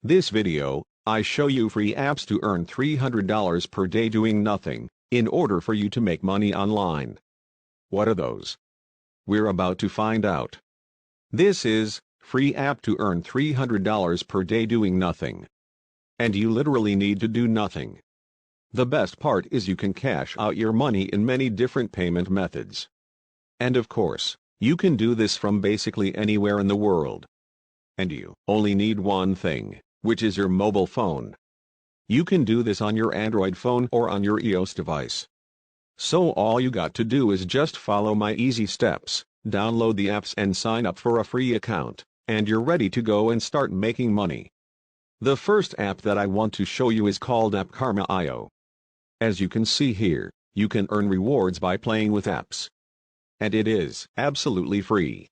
This video, I show you free apps to earn $300 per day doing nothing, in order for you to make money online. What are those? We're about to find out. This is free app to earn $300 per day doing nothing. And you literally need to do nothing. The best part is you can cash out your money in many different payment methods. And of course, you can do this from basically anywhere in the world. And you only need one thing, which is your mobile phone. You can do this on your Android phone or on your iOS device. So all you got to do is just follow my easy steps, download the apps and sign up for a free account, and you're ready to go and start making money. The first app that I want to show you is called AppKarma.io. As you can see here, you can earn rewards by playing with apps. And it is absolutely free.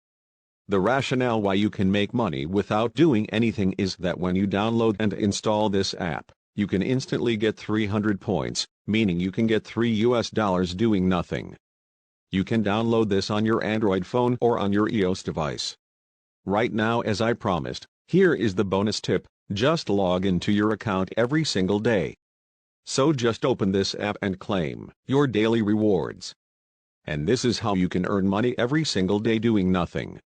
The rationale why you can make money without doing anything is that when you download and install this app, you can instantly get 300 points, meaning you can get $3 doing nothing. You can download this on your Android phone or on your iOS device. Right now, as I promised, here is the bonus tip: just log into your account every single day. So just open this app and claim your daily rewards. And this is how you can earn money every single day doing nothing.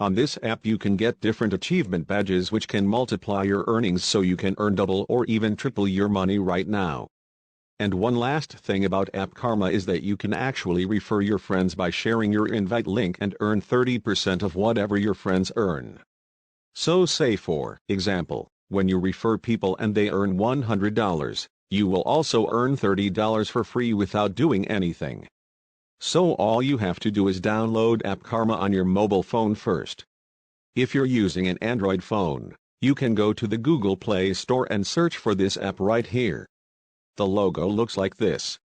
On this app you can get different achievement badges which can multiply your earnings so you can earn double or even triple your money right now. And one last thing about AppKarma is that you can actually refer your friends by sharing your invite link and earn 30% of whatever your friends earn. So say for example, when you refer people and they earn $100, you will also earn $30 for free without doing anything. So all you have to do is download AppKarma on your mobile phone first. If you're using an Android phone, you can go to the Google Play Store and search for this app right here. The logo looks like this.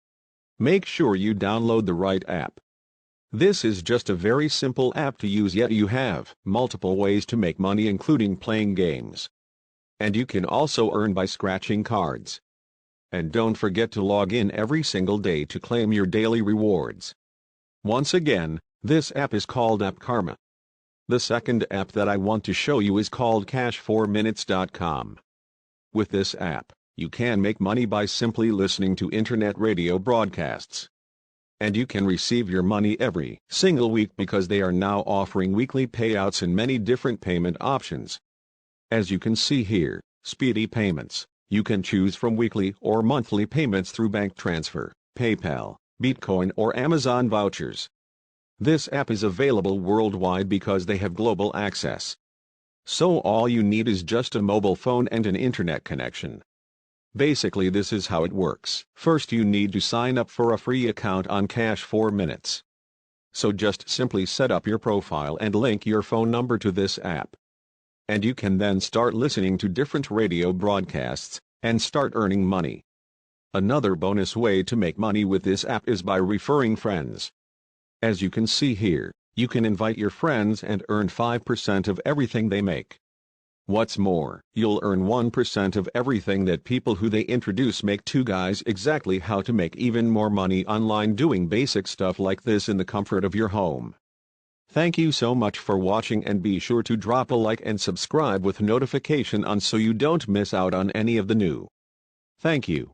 Make sure you download the right app. This is just a very simple app to use, yet you have multiple ways to make money, including playing games. And you can also earn by scratching cards. And don't forget to log in every single day to claim your daily rewards. Once again, this app is called AppKarma. The second app that I want to show you is called cash4minutes.com. With this app, you can make money by simply listening to internet radio broadcasts. And you can receive your money every single week because they are now offering weekly payouts in many different payment options. As you can see here, speedy payments. You can choose from weekly or monthly payments through bank transfer, PayPal, Bitcoin or Amazon vouchers. This app is available worldwide because they have global access. So all you need is just a mobile phone and an internet connection. Basically this is how it works. First you need to sign up for a free account on Cash4Minutes. So just simply set up your profile and link your phone number to this app. And you can then start listening to different radio broadcasts, and start earning money. Another bonus way to make money with this app is by referring friends. As you can see here, you can invite your friends and earn 5% of everything they make. What's more, you'll earn 1% of everything that people who they introduce make too. Guys, exactly how to make even more money online doing basic stuff like this in the comfort of your home. Thank you so much for watching, and be sure to drop a like and subscribe with notification on so you don't miss out on any of the new. Thank you.